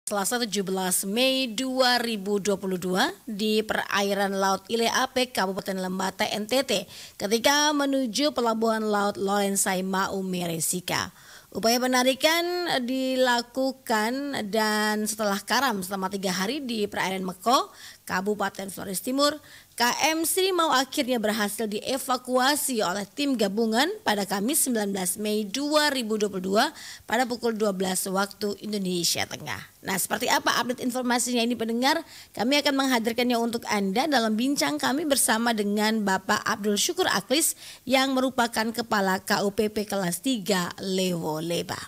Selasa 17 Mei 2022 di perairan Laut Ile Ape, Kabupaten Lembata, NTT, ketika menuju Pelabuhan Laut Lorensai Maumere Sika. Upaya penarikan dilakukan dan setelah karam selama 3 hari di perairan Meko, Kabupaten Flores Timur, KM Sirimau akhirnya berhasil dievakuasi oleh tim gabungan pada Kamis 19 Mei 2022 pada pukul 12 waktu Indonesia Tengah. Nah, seperti apa update informasinya ini pendengar? Kami akan menghadirkannya untuk Anda dalam bincang kami bersama dengan Bapak Abdul Syukur Aklis yang merupakan Kepala KUPP kelas 3 Lewo Leba.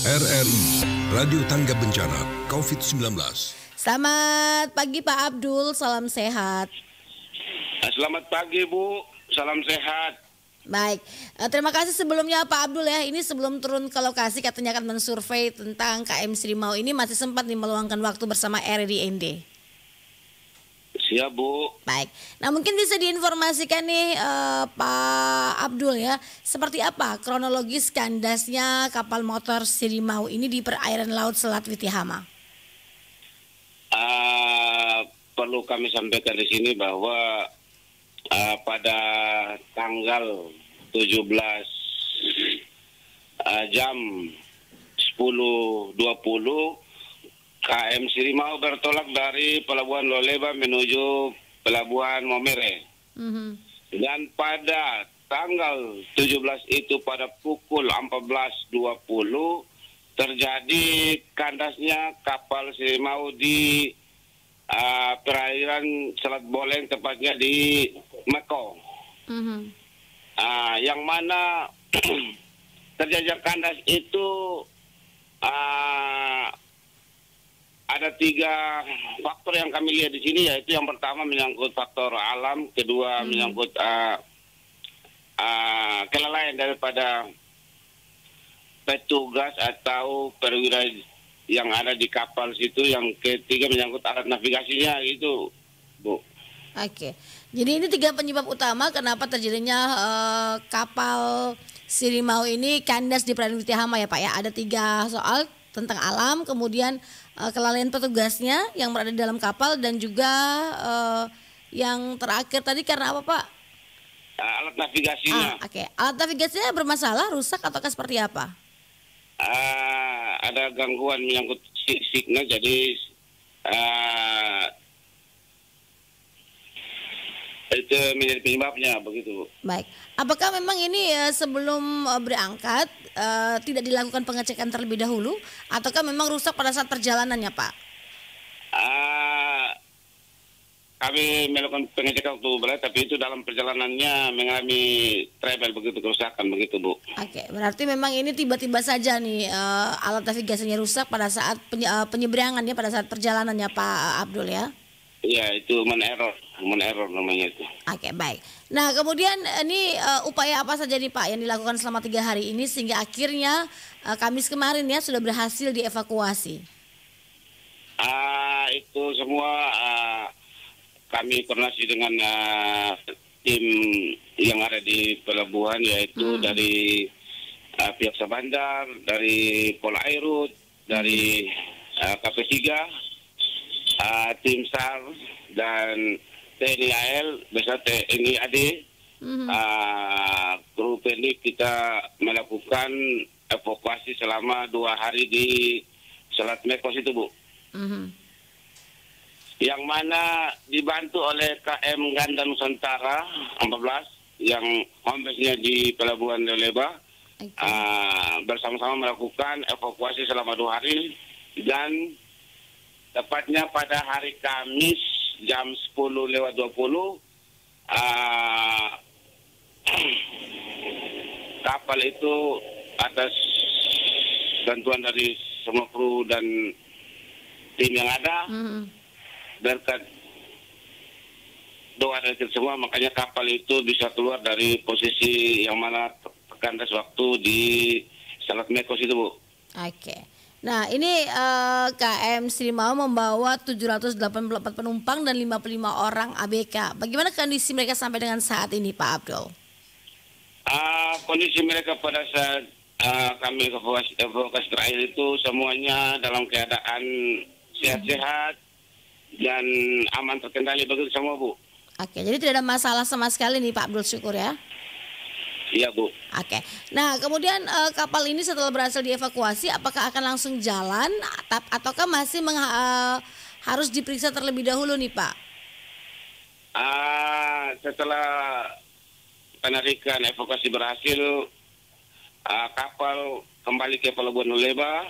RRI, Radio Tanggap Bencana COVID-19. Selamat pagi Pak Abdul, salam sehat. Selamat pagi Bu, salam sehat. Baik, terima kasih sebelumnya Pak Abdul ya. Ini sebelum turun ke lokasi katanya akan mensurvei tentang KM Sirimau ini, masih sempat nih meluangkan waktu bersama RRI. Siap Bu. Baik, nah mungkin bisa diinformasikan nih Pak Abdul ya, seperti apa kronologis kandasnya kapal motor Sirimau ini di perairan Laut Selat Witihama? Perlu kami sampaikan di sini bahwa pada tanggal 17 jam 10.20 KM Sirimau bertolak dari Pelabuhan Loleba menuju Pelabuhan Maumere. Dan pada tanggal 17 itu pada pukul 14.20 terjadi kandasnya kapal Sirimau di perairan Selat Boleng, tepatnya di Meko. Yang mana terjadi kandas itu ada 3 faktor yang kami lihat di sini, yaitu yang pertama menyangkut faktor alam, kedua menyangkut kelalaian daripada petugas atau perwira yang ada di kapal situ, yang ketiga menyangkut alat navigasinya gitu, Bu. Oke, jadi ini 3 penyebab utama kenapa terjadinya kapal Sirimau ini kandas di perairan Witihama ya Pak ya. Ada 3 soal tentang alam, kemudian kelalaian petugasnya yang berada di dalam kapal, dan juga yang terakhir tadi karena apa Pak? Alat navigasinya. Oke, alat navigasinya bermasalah, rusak ataukah seperti apa? Ada gangguan menyangkut signal, jadi itu menjadi penyebabnya begitu. Baik, apakah memang ini sebelum berangkat tidak dilakukan pengecekan terlebih dahulu, ataukah memang rusak pada saat perjalanannya Pak? Kami melakukan pengecekan waktu berangkat, tapi itu dalam perjalanannya mengalami trouble begitu, kerusakan begitu Bu. Oke, berarti memang ini tiba-tiba saja nih alat navigasinya rusak pada saat penyeberangannya, pada saat perjalanannya Pak Abdul ya? Iya, itu human error namanya itu. Oke, baik. Nah kemudian ini upaya apa saja nih Pak yang dilakukan selama 3 hari ini sehingga akhirnya Kamis kemarin ya sudah berhasil dievakuasi? Itu semua kami koordinasi dengan tim yang ada di pelabuhan, yaitu dari pihak Sabandar, dari Polairut, dari KP3, tim SAR, dan TNI AL, beserta TNI AD. Kru teknik kita melakukan evakuasi selama 2 hari di Selat Meko itu Bu. Yang mana dibantu oleh KM Ganda Nusantara 14 yang homebase-nya di Pelabuhan Loleba. Bersama-sama melakukan evakuasi selama 2 hari, dan tepatnya pada hari Kamis jam 10.20 kapal itu atas bantuan dari semua kru dan tim yang ada, berkat doa dari kita semua, makanya kapal itu bisa keluar dari posisi yang mana kandas waktu di Selat Meko itu Bu. Oke. Nah ini KM Sirimau membawa 784 penumpang dan 55 orang ABK. Bagaimana kondisi mereka sampai dengan saat ini Pak Abdul? Kondisi mereka pada saat kami evakuasi terakhir itu semuanya dalam keadaan sehat-sehat dan aman terkendali begitu semua, Bu. Oke, jadi tidak ada masalah sama sekali nih Pak Abdul, syukur ya. Iya, Bu. Oke, nah kemudian kapal ini setelah berhasil dievakuasi, apakah akan langsung jalan ataukah masih harus diperiksa terlebih dahulu nih Pak? Setelah penarikan evakuasi berhasil, kapal kembali ke Pelabuhan Luleba.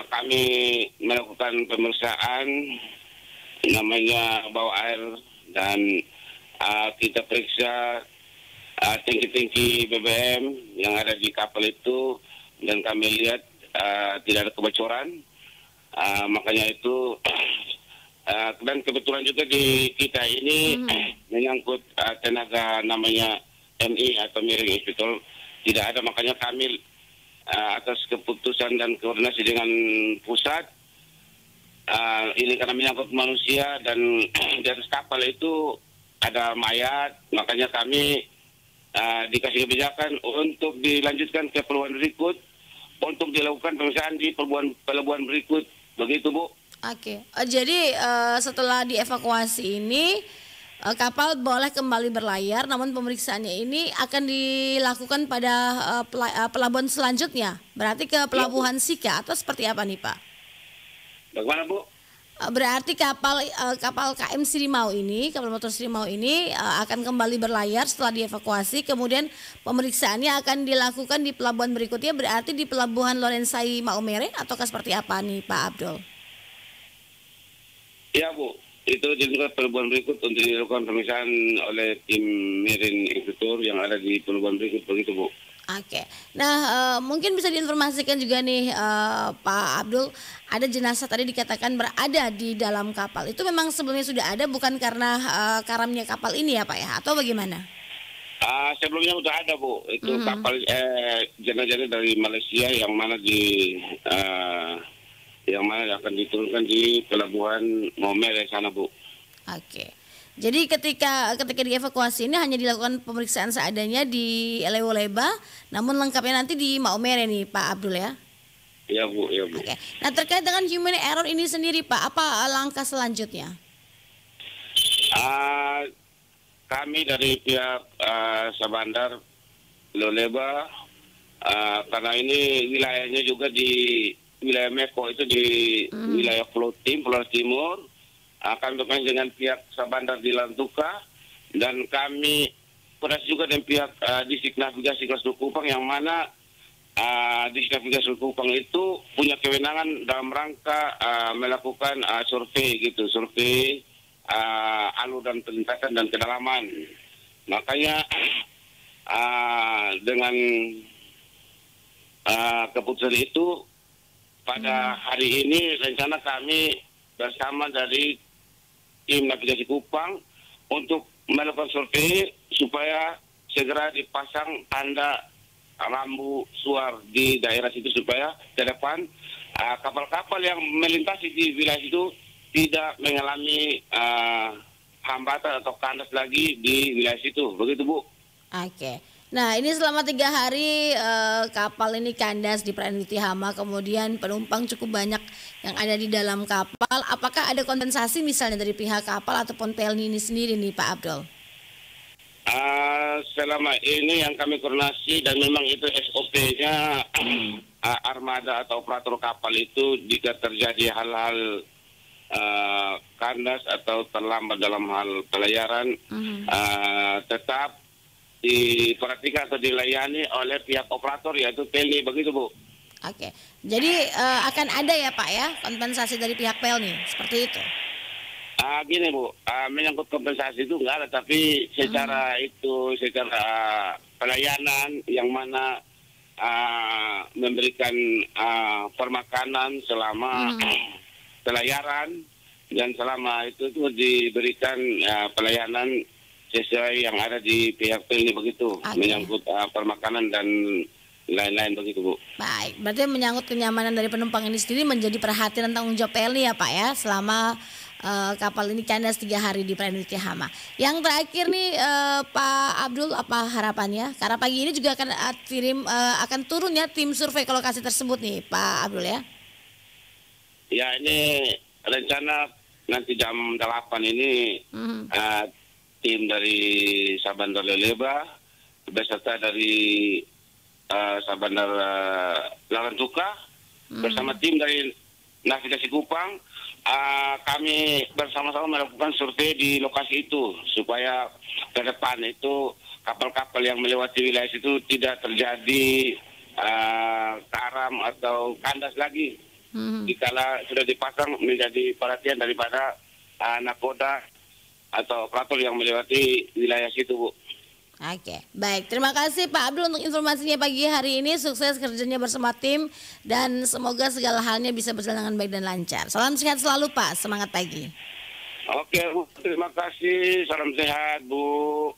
Kami melakukan pemeriksaan namanya bawah air dan kita periksa tangki-tangki BBM yang ada di kapal itu dan kami lihat tidak ada kebocoran. Makanya itu dan kebetulan juga di kita ini menyangkut tenaga namanya MI atau miring inspektor tidak ada, makanya kami atas keputusan dan koordinasi dengan pusat ini karena menyangkut manusia dan di atas kapal itu ada mayat, makanya kami dikasih kebijakan untuk dilanjutkan ke pelabuhan berikut untuk dilakukan pemeriksaan di pelabuhan berikut, begitu Bu. Oke, jadi setelah dievakuasi ini kapal boleh kembali berlayar, namun pemeriksaannya ini akan dilakukan pada pelabuhan selanjutnya, berarti ke pelabuhan Sika atau seperti apa nih Pak? Bagaimana Bu? Berarti kapal KM Sirimau ini, kapal motor Sirimau ini akan kembali berlayar setelah dievakuasi, kemudian pemeriksaannya akan dilakukan di pelabuhan berikutnya, berarti di pelabuhan Lorensai Maumere ataukah seperti apa nih Pak Abdul? Iya Bu, itu dilakukan pelabuhan berikut untuk dilakukan pemeriksaan oleh tim Marine Inspektur yang ada di pelabuhan berikut, begitu Bu. Oke, nah mungkin bisa diinformasikan juga nih Pak Abdul, ada jenazah tadi dikatakan berada di dalam kapal. Itu memang sebelumnya sudah ada, bukan karena karamnya kapal ini ya Pak ya, atau bagaimana? Sebelumnya sudah ada Bu, itu kapal jenazah dari Malaysia yang mana akan diturunkan di pelabuhan Maumere sana Bu. Oke. Jadi ketika dievakuasi ini hanya dilakukan pemeriksaan seadanya di Luleba, namun lengkapnya nanti di Maumere nih Pak Abdul ya. Iya Bu, iya Bu. Oke. Nah terkait dengan human error ini sendiri Pak, apa langkah selanjutnya? Kami dari pihak Sabandar Luleba, karena ini wilayahnya juga di wilayah Meko, itu di wilayah Pulau Timur. Kami berkoordinasi dengan pihak Sabandar di Lantuka dan kami koordinasi juga dengan pihak Distrik Navigasi Kelas Kupang yang mana Distrik Navigasi Kupang itu punya kewenangan dalam rangka melakukan survei alur dan perlintasan dan kedalaman. Makanya dengan keputusan itu pada hari ini rencana kami bersama dari tim navigasi Kupang untuk melakukan survei supaya segera dipasang tanda rambu suar di daerah situ supaya ke depan kapal-kapal yang melintasi di wilayah itu tidak mengalami hambatan atau kandas lagi di wilayah situ, begitu Bu. Oke. Nah ini selama 3 hari kapal ini kandas di perairan Tihama, kemudian penumpang cukup banyak yang ada di dalam kapal. Apakah ada kompensasi misalnya dari pihak kapal ataupun Pelni ini sendiri nih Pak Abdul? Selama ini yang kami koordinasi dan memang itu SOP-nya armada atau operator kapal itu jika terjadi hal-hal kandas atau terlambat dalam hal pelayaran tetap diperhatikan atau dilayani oleh pihak operator yaitu Pelni, begitu Bu. Oke, jadi akan ada ya Pak ya kompensasi dari pihak Pelni seperti itu? Gini Bu, menyangkut kompensasi itu enggak ada, tapi secara pelayanan yang mana memberikan permakanan selama pelayaran dan selama itu diberikan pelayanan sesuai yang ada di pihak Pelni, begitu. Menyangkut permakanan dan lain-lain, begitu Bu. Baik, berarti menyangkut kenyamanan dari penumpang ini sendiri menjadi perhatian dan tanggung jawab Pelni ya Pak ya selama kapal ini kandas 3 hari di perairan Witihama. Yang terakhir nih Pak Abdul, apa harapannya? Karena pagi ini juga akan turun ya tim survei ke lokasi tersebut nih Pak Abdul ya. Ya, ini rencana nanti jam 8 ini tim dari Sabandar Leleba beserta dari Sabandar Larantuka bersama tim dari Navigasi Kupang, kami bersama-sama melakukan survei di lokasi itu supaya ke depan itu kapal-kapal yang melewati wilayah itu tidak terjadi karam atau kandas lagi. Dikala sudah dipasang menjadi perhatian daripada nakoda atau operator yang melewati wilayah situ, Bu. Oke, baik. Terima kasih Pak Abdul untuk informasinya pagi hari ini. Sukses kerjanya bersama tim dan semoga segala halnya bisa berjalan dengan baik dan lancar. Salam sehat selalu Pak, semangat pagi. Oke, Bu. Terima kasih. Salam sehat, Bu.